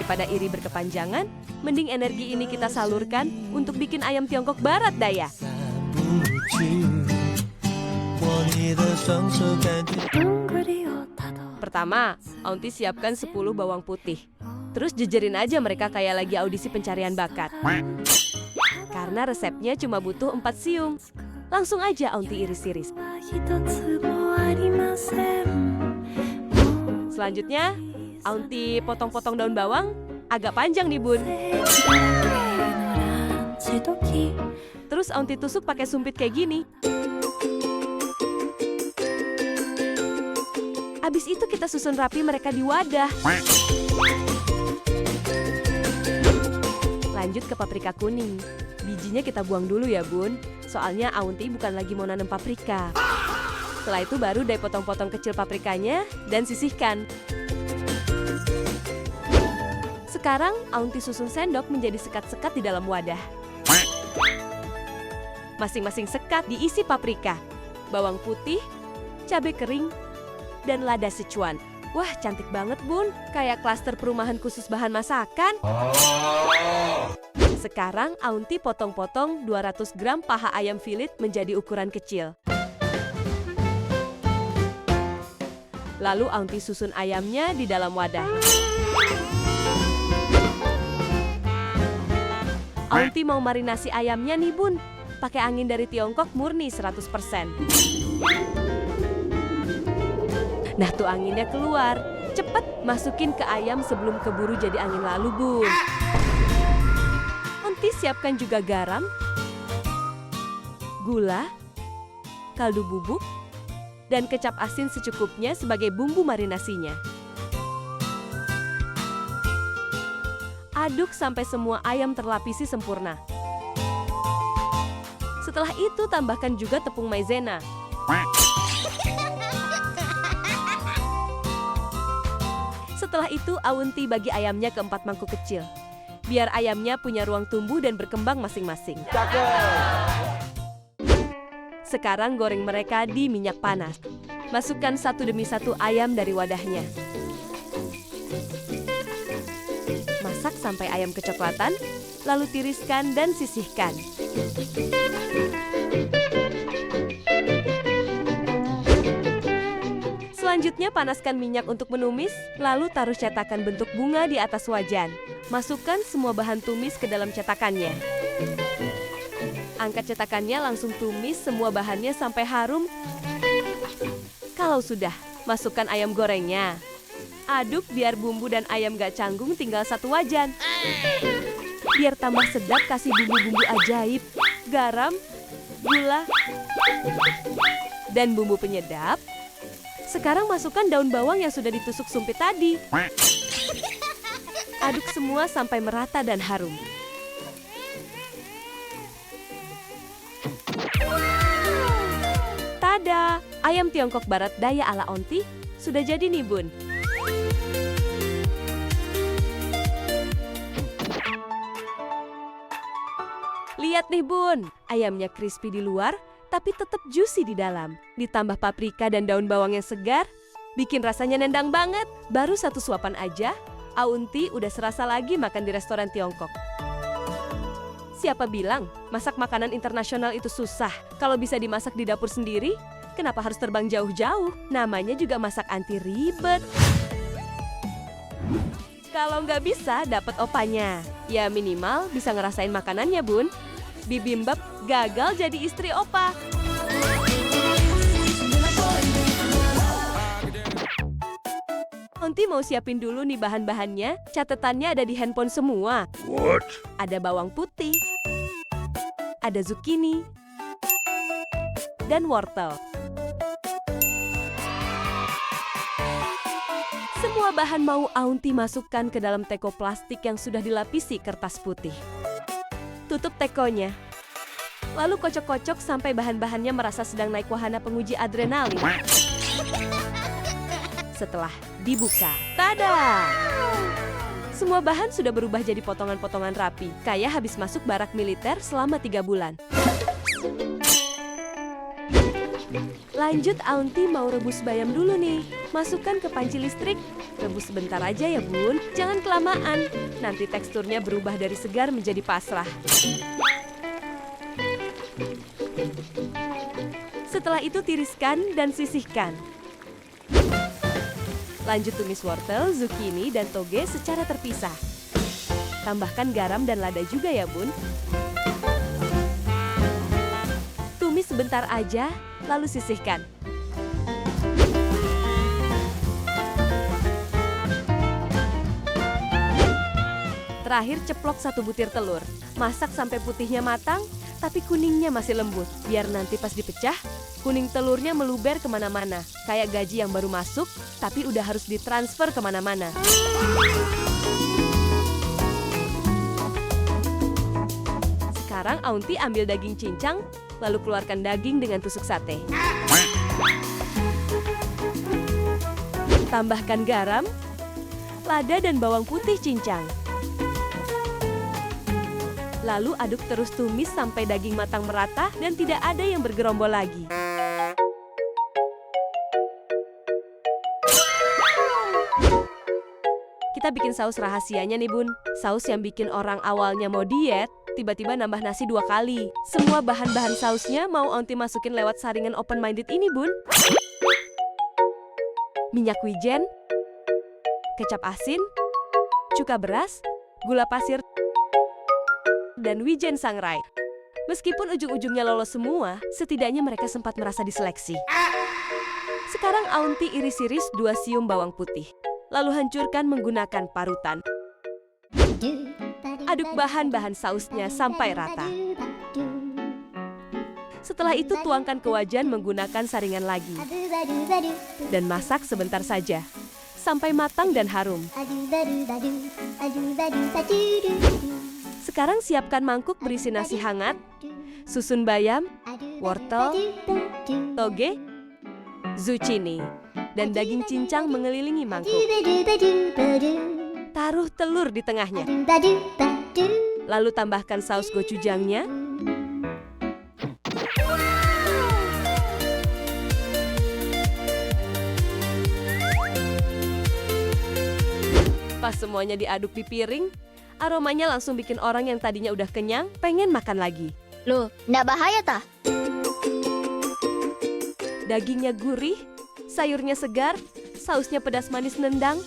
Daripada iri berkepanjangan, mending energi ini kita salurkan untuk bikin ayam Tiongkok Barat daya. Pertama, Aunty siapkan 10 bawang putih. Terus jejerin aja mereka kayak lagi audisi pencarian bakat. Karena resepnya cuma butuh 4 siung. Langsung aja Aunty iris-iris. Selanjutnya, Aunty potong-potong daun bawang, agak panjang nih bun. Terus Aunty tusuk pakai sumpit kayak gini. Abis itu kita susun rapi mereka di wadah. Lanjut ke paprika kuning. Bijinya kita buang dulu ya bun, soalnya Aunty bukan lagi mau nanam paprika. Setelah itu baru dai potong-potong kecil paprikanya dan sisihkan. Sekarang Aunty susun sendok menjadi sekat-sekat di dalam wadah. Masing-masing sekat diisi paprika, bawang putih, cabai kering, dan lada Sichuan. Wah, cantik banget bun, kayak klaster perumahan khusus bahan masakan. Sekarang Aunty potong-potong 200 gram paha ayam filet menjadi ukuran kecil. Lalu Aunty susun ayamnya di dalam wadah. Aunty mau marinasi ayamnya nih bun, pakai angin dari Tiongkok murni 100%. Nah tuh anginnya keluar, cepet masukin ke ayam sebelum keburu jadi angin lalu bun. Aunty siapkan juga garam, gula, kaldu bubuk, dan kecap asin secukupnya sebagai bumbu marinasinya. Aduk sampai semua ayam terlapisi sempurna. Setelah itu tambahkan juga tepung maizena. Setelah itu Aunty bagi ayamnya ke 4 mangkuk kecil. Biar ayamnya punya ruang tumbuh dan berkembang masing-masing. Sekarang goreng mereka di minyak panas. Masukkan satu demi satu ayam dari wadahnya. Masak sampai ayam kecoklatan, lalu tiriskan dan sisihkan. Selanjutnya panaskan minyak untuk menumis, lalu taruh cetakan bentuk bunga di atas wajan. Masukkan semua bahan tumis ke dalam cetakannya. Angkat cetakannya, langsung tumis semua bahannya sampai harum. Kalau sudah, masukkan ayam gorengnya. Aduk biar bumbu dan ayam gak canggung, tinggal satu wajan. Biar tambah sedap, kasih bumbu-bumbu ajaib. Garam, gula, dan bumbu penyedap. Sekarang masukkan daun bawang yang sudah ditusuk sumpit tadi. Aduk semua sampai merata dan harum. Tada! Ayam Tiongkok Barat daya ala Aunty sudah jadi nih bun. Lihat nih bun, ayamnya crispy di luar, tapi tetap juicy di dalam. Ditambah paprika dan daun bawang yang segar, bikin rasanya nendang banget. Baru 1 suapan aja, Aunty udah serasa lagi makan di restoran Tiongkok. Siapa bilang masak makanan internasional itu susah? Kalau bisa dimasak di dapur sendiri, kenapa harus terbang jauh-jauh? Namanya juga masak anti ribet. Kalau nggak bisa, dapat opanya. Ya minimal bisa ngerasain makanannya bun. Bibimbap gagal jadi istri opa. Aunty mau siapin dulu nih bahan-bahannya. Catatannya ada di handphone semua. What? Ada bawang putih, ada zucchini, dan wortel. Semua bahan mau Aunty masukkan ke dalam teko plastik yang sudah dilapisi kertas putih. Tutup tekonya. Lalu kocok-kocok sampai bahan-bahannya merasa sedang naik wahana penguji adrenalin. Setelah dibuka, tada! Semua bahan sudah berubah jadi potongan-potongan rapi, kayak habis masuk barak militer selama 3 bulan. Lanjut Aunty mau rebus bayam dulu nih. Masukkan ke panci listrik. Rebus sebentar aja ya bun, jangan kelamaan. Nanti teksturnya berubah dari segar menjadi pasrah. Setelah itu tiriskan dan sisihkan. Lanjut tumis wortel, zucchini, dan toge secara terpisah. Tambahkan garam dan lada juga ya bun. Tumis sebentar aja, lalu sisihkan. Terakhir ceplok 1 butir telur. Masak sampai putihnya matang, tapi kuningnya masih lembut. Biar nanti pas dipecah, kuning telurnya meluber kemana-mana. Kayak gaji yang baru masuk, tapi udah harus ditransfer kemana-mana. Sekarang Aunty ambil daging cincang, lalu keluarkan daging dengan tusuk sate. Tambahkan garam, lada dan bawang putih cincang. Lalu aduk terus tumis sampai daging matang merata dan tidak ada yang bergerombol lagi. Kita bikin saus rahasianya nih bun. Saus yang bikin orang awalnya mau diet, tiba-tiba nambah nasi 2 kali. Semua bahan-bahan sausnya mau Aunty masukin lewat saringan open-minded ini bun. Minyak wijen, kecap asin, cuka beras, gula pasir, dan wijen sangrai. Meskipun ujung-ujungnya lolos semua, setidaknya mereka sempat merasa diseleksi. Sekarang Aunty iris-iris 2 siung bawang putih. Lalu hancurkan menggunakan parutan. Aduk bahan-bahan sausnya sampai rata. Setelah itu tuangkan ke wajan menggunakan saringan lagi. Dan masak sebentar saja, sampai matang dan harum. Sekarang siapkan mangkuk berisi nasi hangat, susun bayam, wortel, toge, zucchini, dan daging cincang mengelilingi mangkuk. Taruh telur di tengahnya. Lalu tambahkan saus gochujangnya. Pas semuanya diaduk di piring, aromanya langsung bikin orang yang tadinya udah kenyang pengen makan lagi. Loh, nggak bahaya tah? Dagingnya gurih, sayurnya segar, sausnya pedas manis nendang.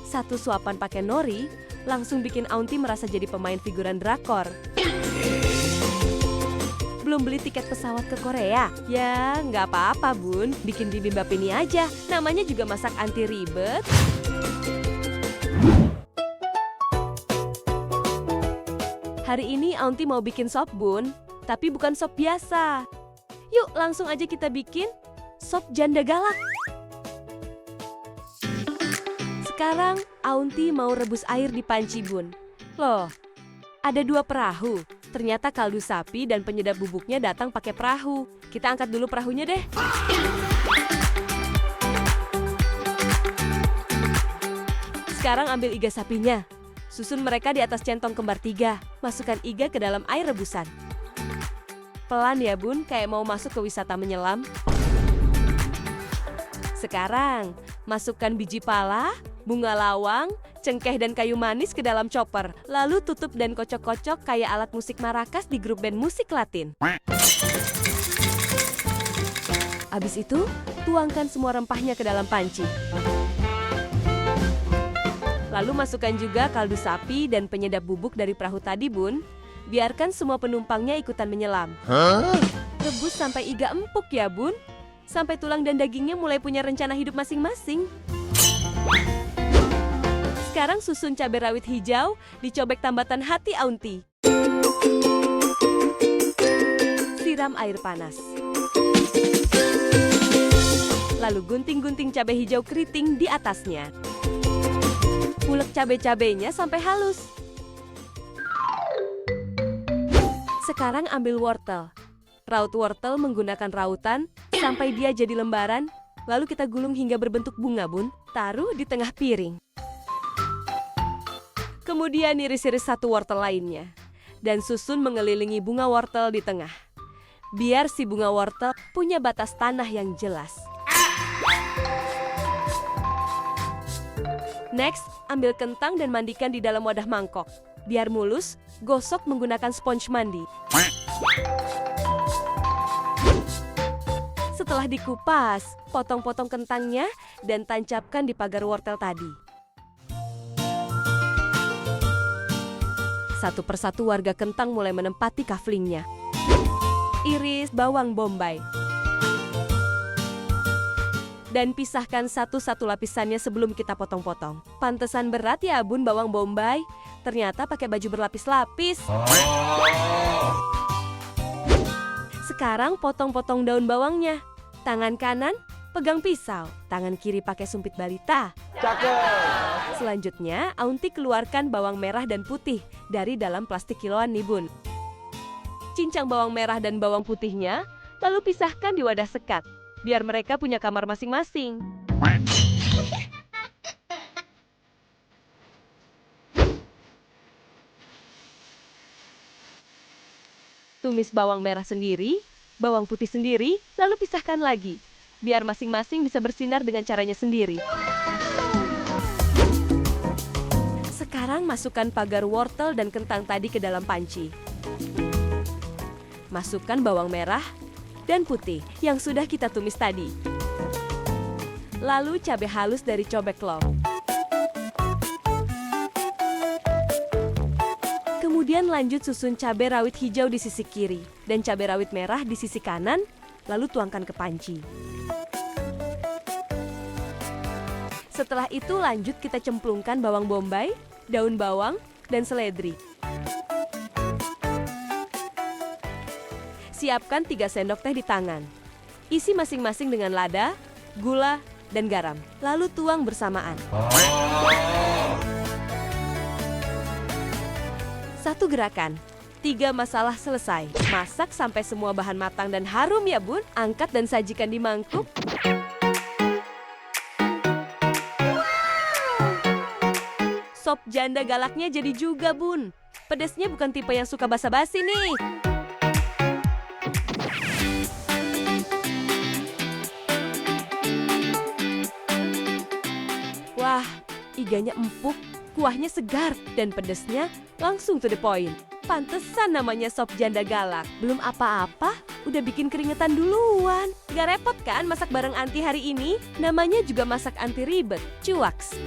1 suapan pakai nori langsung bikin Aunty merasa jadi pemain figuran drakor. Belum beli tiket pesawat ke Korea? Ya, nggak apa-apa bun, bikin bibimbap ini aja. Namanya juga masak anti ribet. Hari ini Aunty mau bikin sop bun, tapi bukan sop biasa. Yuk langsung aja kita bikin sop janda galak. Sekarang Aunty mau rebus air di panci bun. Loh, ada 2 perahu. Ternyata kaldu sapi dan penyedap bubuknya datang pakai perahu. Kita angkat dulu perahunya deh. Sekarang ambil iga sapinya. Susun mereka di atas centong kembar 3. Masukkan iga ke dalam air rebusan. Pelan ya bun, kayak mau masuk ke wisata menyelam. Sekarang, masukkan biji pala, bunga lawang, cengkeh dan kayu manis ke dalam chopper. Lalu tutup dan kocok-kocok kayak alat musik marakas di grup band musik Latin. Abis itu, tuangkan semua rempahnya ke dalam panci. Lalu masukkan juga kaldu sapi dan penyedap bubuk dari perahu tadi bun. Biarkan semua penumpangnya ikutan menyelam. Rebus sampai iga empuk ya bun. Sampai tulang dan dagingnya mulai punya rencana hidup masing-masing. Sekarang susun cabai rawit hijau, dicobek tambatan hati Aunty. Siram air panas. Lalu gunting-gunting cabai hijau keriting di atasnya. Ulek cabai-cabainya sampai halus. Sekarang ambil wortel. Raut wortel menggunakan rautan sampai dia jadi lembaran. Lalu kita gulung hingga berbentuk bunga bun. Taruh di tengah piring. Kemudian iris-iris 1 wortel lainnya. Dan susun mengelilingi bunga wortel di tengah. biar si bunga wortel punya batas tanah yang jelas. Next, ambil kentang dan mandikan di dalam wadah mangkok. Biar mulus, gosok menggunakan spons mandi. Setelah dikupas, potong-potong kentangnya dan tancapkan di pagar wortel tadi. Satu persatu warga kentang mulai menempati kaflingnya. Iris bawang bombay. Dan pisahkan satu-satu lapisannya sebelum kita potong-potong. Pantesan berat ya Bun bawang bombay. Ternyata pakai baju berlapis-lapis. Sekarang potong-potong daun bawangnya. Tangan kanan pegang pisau, tangan kiri pakai sumpit balita. Cakep. Selanjutnya, Aunty keluarkan bawang merah dan putih dari dalam plastik kiloan nih Bun. Cincang bawang merah dan bawang putihnya, lalu pisahkan di wadah sekat, biar mereka punya kamar masing-masing. Tumis bawang merah sendiri, bawang putih sendiri, lalu pisahkan lagi, biar masing-masing bisa bersinar dengan caranya sendiri. Sekarang masukkan pagar wortel dan kentang tadi ke dalam panci. Masukkan bawang merah dan putih yang sudah kita tumis tadi. Lalu cabai halus dari cobek log. Kemudian lanjut susun cabai rawit hijau di sisi kiri dan cabai rawit merah di sisi kanan, lalu tuangkan ke panci. Setelah itu lanjut kita cemplungkan bawang bombay, daun bawang, dan seledri. Siapkan 3 sendok teh di tangan. Isi masing-masing dengan lada, gula, dan garam. Lalu tuang bersamaan. Satu gerakan, 3 masalah selesai. Masak sampai semua bahan matang dan harum ya Bun. Angkat dan sajikan di mangkuk. Sop janda galaknya jadi juga Bun. Pedesnya bukan tipe yang suka basa-basi nih. Wah, iganya empuk, kuahnya segar, dan pedesnya langsung to the point. Pantesan namanya sop janda galak. Belum apa-apa, udah bikin keringetan duluan. Gak repot kan masak bareng Aunty hari ini? Namanya juga masak anti ribet, cuaks.